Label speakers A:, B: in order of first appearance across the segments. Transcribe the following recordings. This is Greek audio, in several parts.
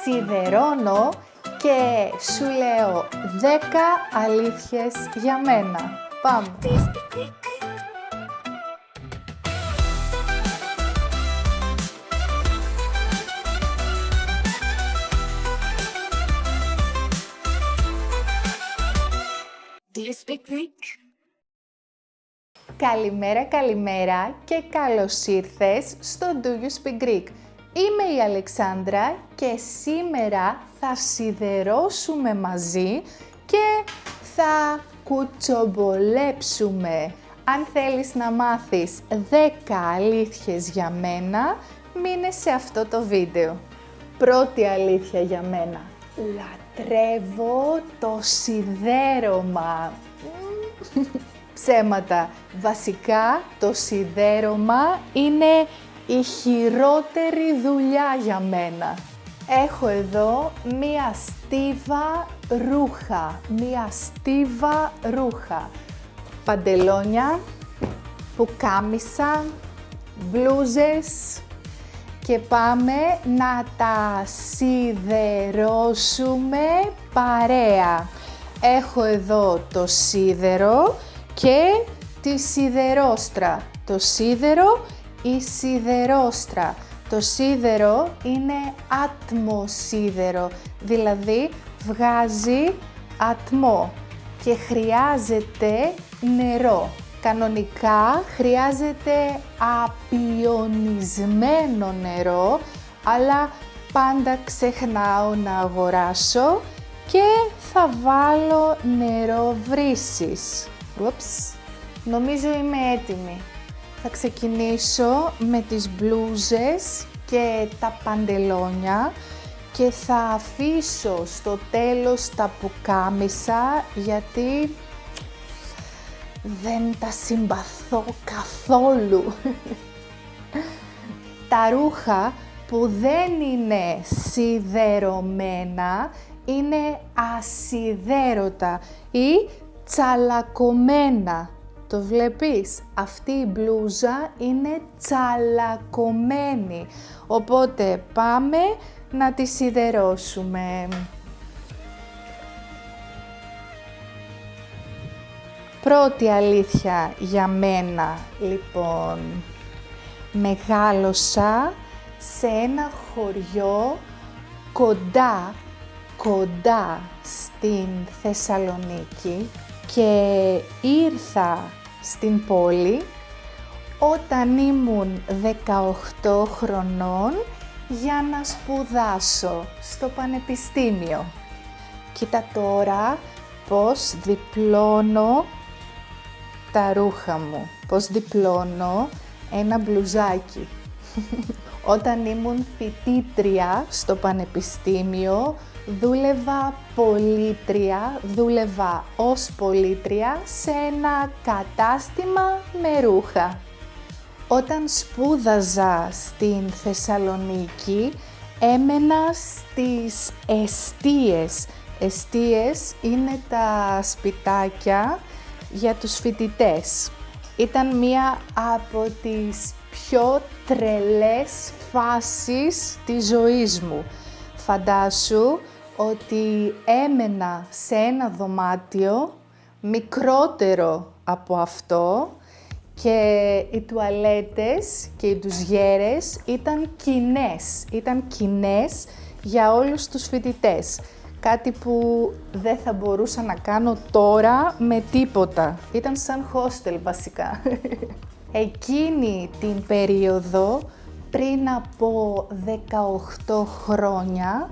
A: σιδερώνω και σου λέω 10 αλήθειες για μένα. Πάμε! Καλημέρα και καλώς ήρθες στο Do You Speak Greek. Είμαι η Αλεξάνδρα και σήμερα θα σιδερώσουμε μαζί και θα κουτσομπολέψουμε. Αν θέλεις να μάθεις 10 αλήθειες για μένα, μείνε σε αυτό το βίντεο. Πρώτη αλήθεια για μένα. Λατρεύω το σιδέρωμα. Ψέματα. Βασικά το σιδέρωμα είναι η χειρότερη δουλειά για μένα. Έχω εδώ μία στίβα ρούχα. Παντελόνια, πουκάμισα, μπλούζες και πάμε να τα σιδερώσουμε παρέα. Έχω εδώ το σίδερο και τη σιδερόστρα. Το σίδερο, η σιδερόστρα. Το σίδερο είναι ατμοσίδερο, δηλαδή βγάζει ατμό και χρειάζεται νερό. Κανονικά χρειάζεται απιονισμένο νερό, αλλά πάντα ξεχνάω να αγοράσω και θα βάλω νερό βρύσης. Νομίζω είμαι έτοιμη. Θα ξεκινήσω με τις μπλούζες και τα παντελόνια και θα αφήσω στο τέλος τα πουκάμισα γιατί δεν τα συμπαθώ καθόλου. Τα ρούχα που δεν είναι σιδερωμένα είναι ασιδέρωτα ή τσαλακωμένα. Το βλέπεις, αυτή η μπλούζα είναι τσαλακωμένη, οπότε πάμε να τη σιδερώσουμε. Πρώτη αλήθεια για μένα, λοιπόν, μεγάλωσα σε ένα χωριό κοντά στην Θεσσαλονίκη και ήρθα στην πόλη όταν ήμουν 18 χρονών για να σπουδάσω στο πανεπιστήμιο. Κοίτα τώρα πώς διπλώνω τα ρούχα μου, πώς διπλώνω ένα μπλουζάκι. Όταν ήμουν φοιτήτρια στο πανεπιστήμιο, δούλευα ως πολίτρια σε ένα κατάστημα με ρούχα. Όταν σπούδαζα στην Θεσσαλονίκη, έμενα στις εστίες. Εστίες είναι τα σπιτάκια για τους φοιτητές. Ήταν μία από τις πιο τρελές φάσεις της ζωής μου. Φαντάσου ότι έμενα σε ένα δωμάτιο μικρότερο από αυτό και οι τουαλέτες και οι ντουζιέρες ήταν κοινές για όλους τους φοιτητές. Κάτι που δεν θα μπορούσα να κάνω τώρα με τίποτα. Ήταν σαν hostel βασικά. Εκείνη την περίοδο, πριν από 18 χρόνια,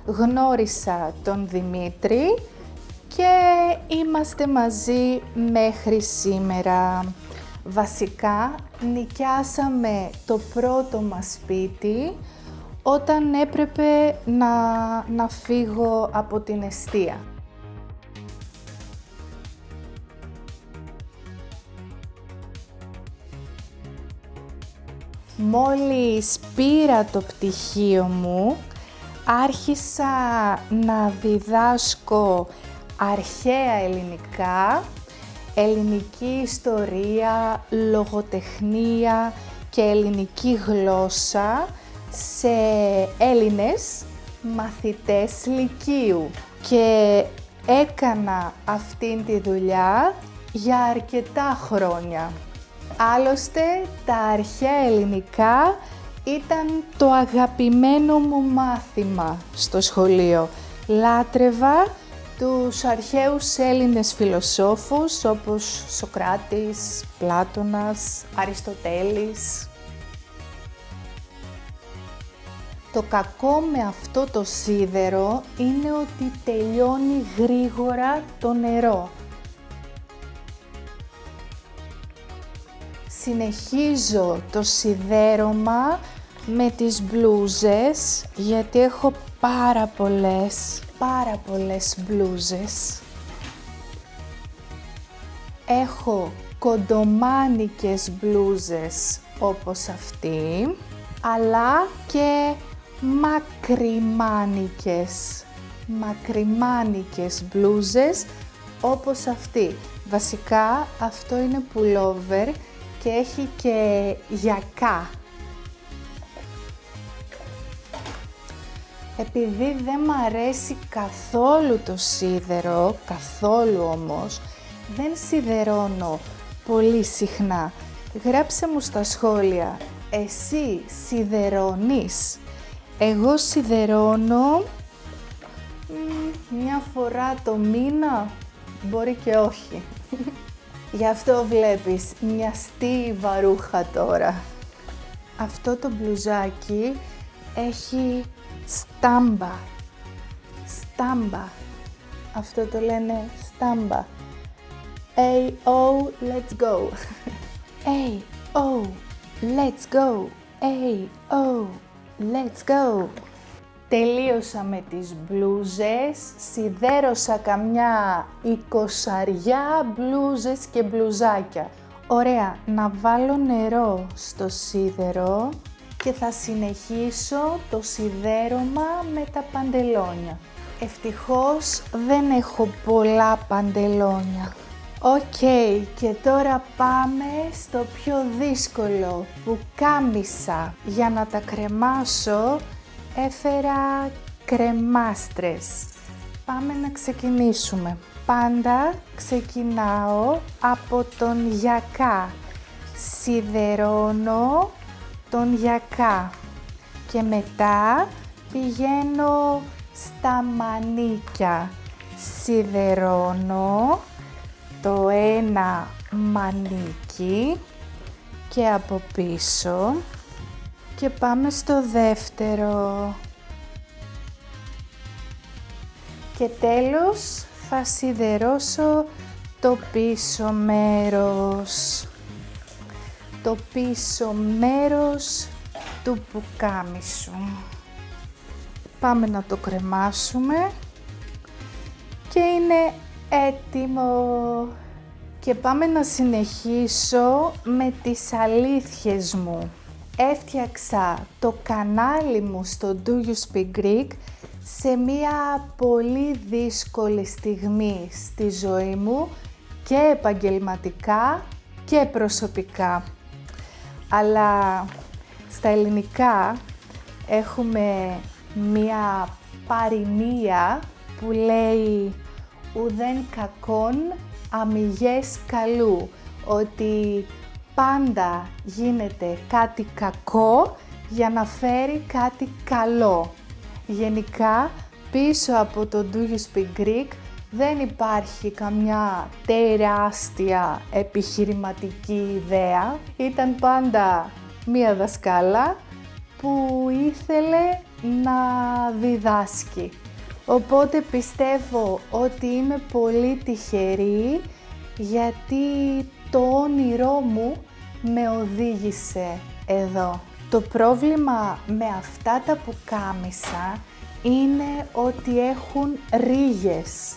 A: γνώρισα τον Δημήτρη και είμαστε μαζί μέχρι σήμερα. Βασικά, νοικιάσαμε το πρώτο μας σπίτι όταν έπρεπε να φύγω από την εστία. Μόλις πήρα το πτυχίο μου, άρχισα να διδάσκω αρχαία ελληνικά, ελληνική ιστορία, λογοτεχνία και ελληνική γλώσσα σε Έλληνες μαθητές λυκείου και έκανα αυτήν τη δουλειά για αρκετά χρόνια. Άλλωστε, τα αρχαία ελληνικά ήταν το αγαπημένο μου μάθημα στο σχολείο. Λάτρευα τους αρχαίους Έλληνες φιλοσόφους όπως Σωκράτης, Πλάτωνας, Αριστοτέλης. Το κακό με αυτό το σίδερο είναι ότι τελειώνει γρήγορα το νερό. Συνεχίζω το σιδέρωμα με τις μπλούζες, γιατί έχω πάρα πολλές μπλούζες. Έχω κοντομάνικες μπλούζες όπως αυτή, αλλά και μακριμάνικες μπλούζες όπως αυτή. Βασικά αυτό είναι pullover και έχει και γιακά. Επειδή δεν μ' αρέσει καθόλου το σίδερο, καθόλου όμως, δεν σιδερώνω πολύ συχνά. Γράψε μου στα σχόλια, εσύ σιδερώνεις? Εγώ σιδερώνω μια φορά το μήνα, μπορεί και όχι. Γι' αυτό βλέπεις μια στίβα ρούχα τώρα. Αυτό το μπλουζάκι έχει στάμπα. Αυτό το λένε στάμπα. A-O, let's go. A-O, let's go. A-O, let's go. Τελείωσα με τις μπλούζες, σιδέρωσα καμιά 20 μπλούζες και μπλουζάκια. Ωραία, να βάλω νερό στο σίδερο και θα συνεχίσω το σιδέρωμα με τα παντελόνια. Ευτυχώς δεν έχω πολλά παντελόνια. Οκ, και τώρα πάμε στο πιο δύσκολο, πουκάμισα. Για να τα κρεμάσω έφερα κρεμάστρες. Πάμε να ξεκινήσουμε. Πάντα ξεκινάω από τον γιακά. Σιδερώνω τον γιακά και μετά πηγαίνω στα μανίκια. Σιδερώνω το ένα μανίκι και από πίσω και πάμε στο δεύτερο. Και τέλος θα σιδερώσω το πίσω μέρος. Το πίσω μέρος του πουκάμισου. Πάμε να το κρεμάσουμε και είναι έτοιμο. Και πάμε να συνεχίσω με τις αλήθειες μου. Έφτιαξα το κανάλι μου στο Do You Speak Greek σε μία πολύ δύσκολη στιγμή στη ζωή μου και επαγγελματικά και προσωπικά. Αλλά στα ελληνικά έχουμε μία παροιμία που λέει «Ουδέν κακόν αμιγές καλού», ότι πάντα γίνεται κάτι κακό για να φέρει κάτι καλό. Γενικά, πίσω από το Do You Speak Greek δεν υπάρχει καμιά τεράστια επιχειρηματική ιδέα. Ήταν πάντα μία δασκάλα που ήθελε να διδάσκει. Οπότε πιστεύω ότι είμαι πολύ τυχερή γιατί το όνειρό μου με οδήγησε εδώ. Το πρόβλημα με αυτά τα πουκάμισα είναι ότι έχουν ρίγες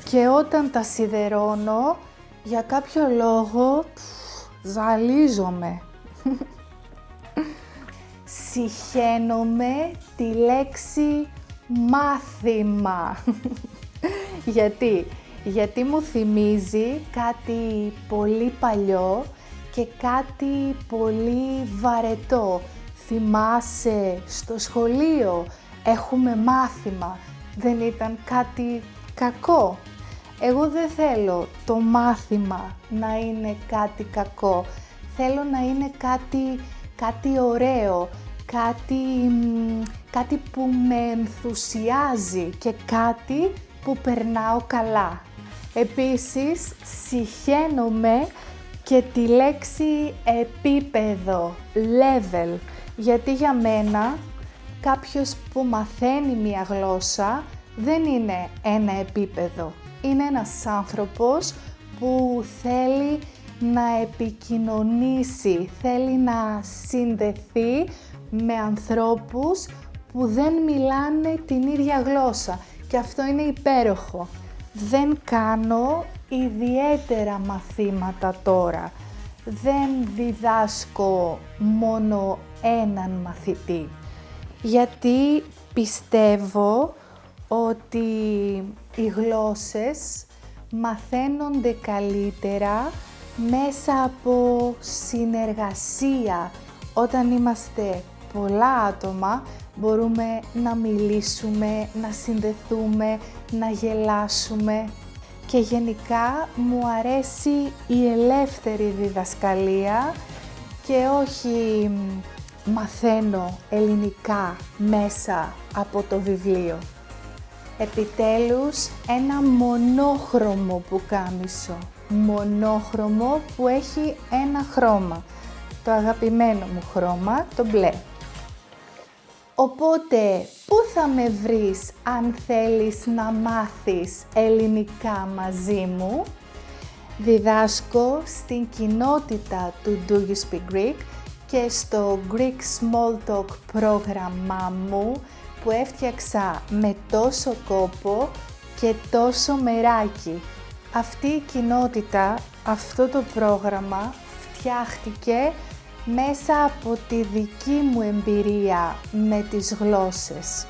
A: και όταν τα σιδερώνω για κάποιο λόγο ζαλίζομαι. Συχαίνομαι τη λέξη μάθημα. Γιατί μου θυμίζει κάτι πολύ παλιό και κάτι πολύ βαρετό. θυμάσαι στο σχολείο έχουμε μάθημα, δεν ήταν κάτι κακό? Εγώ δεν θέλω το μάθημα να είναι κάτι κακό, θέλω να είναι κάτι ωραίο, κάτι που με ενθουσιάζει και κάτι που περνάω καλά. Επίσης, συχαίνομαι και τη λέξη επίπεδο, level, γιατί για μένα κάποιος που μαθαίνει μία γλώσσα δεν είναι ένα επίπεδο. Είναι ένας άνθρωπος που θέλει να επικοινωνήσει, θέλει να συνδεθεί με ανθρώπους που δεν μιλάνε την ίδια γλώσσα και αυτό είναι υπέροχο. Δεν κάνω ιδιαίτερα μαθήματα τώρα. Δεν διδάσκω μόνο έναν μαθητή, γιατί πιστεύω ότι οι γλώσσες μαθαίνονται καλύτερα μέσα από συνεργασία. Όταν είμαστε πολλά άτομα, μπορούμε να μιλήσουμε, να συνδεθούμε, να γελάσουμε και γενικά μου αρέσει η ελεύθερη διδασκαλία και όχι μαθαίνω ελληνικά μέσα από το βιβλίο. Επιτέλους, ένα μονόχρωμο πουκάμισο, μονόχρωμο που έχει ένα χρώμα, το αγαπημένο μου χρώμα, το μπλε. Οπότε, πού θα με βρεις αν θέλεις να μάθεις ελληνικά μαζί μου? Διδάσκω στην κοινότητα του Do You Speak Greek και στο Greek Small Talk πρόγραμμά μου που έφτιαξα με τόσο κόπο και τόσο μεράκι. Αυτή η κοινότητα, αυτό το πρόγραμμα φτιάχτηκε μέσα από τη δική μου εμπειρία με τις γλώσσες.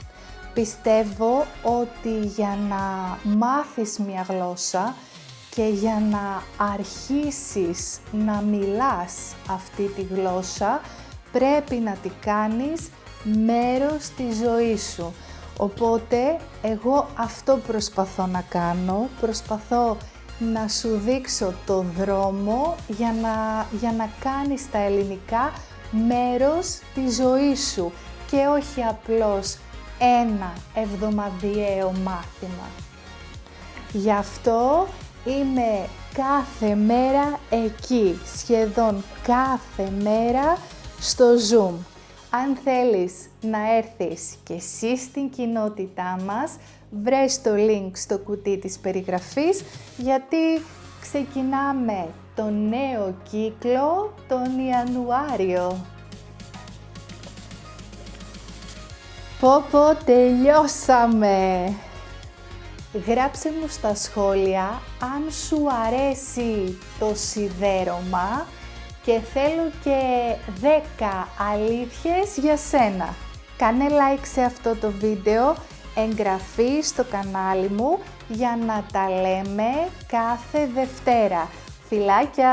A: Πιστεύω ότι για να μάθεις μια γλώσσα και για να αρχίσεις να μιλάς αυτή τη γλώσσα, πρέπει να τη κάνεις μέρος της ζωής σου. Οπότε, εγώ αυτό προσπαθώ να κάνω, προσπαθώ να σου δείξω το δρόμο για να κάνεις τα ελληνικά μέρος της ζωής σου και όχι απλώς ένα εβδομαδιαίο μάθημα. Γι' αυτό είμαι κάθε μέρα εκεί, σχεδόν κάθε μέρα στο Zoom. Αν θέλεις να έρθεις και εσύ στην κοινότητά μας, βρες το link στο κουτί της περιγραφής, γιατί ξεκινάμε το νέο κύκλο τον Ιανουάριο. Πω, τελειώσαμε! Γράψε μου στα σχόλια αν σου αρέσει το σιδέρωμα και θέλω και 10 αλήθειες για σένα. Κάνε like σε αυτό το βίντεο, εγγραφή στο κανάλι μου για να τα λέμε κάθε Δευτέρα. Φιλάκια!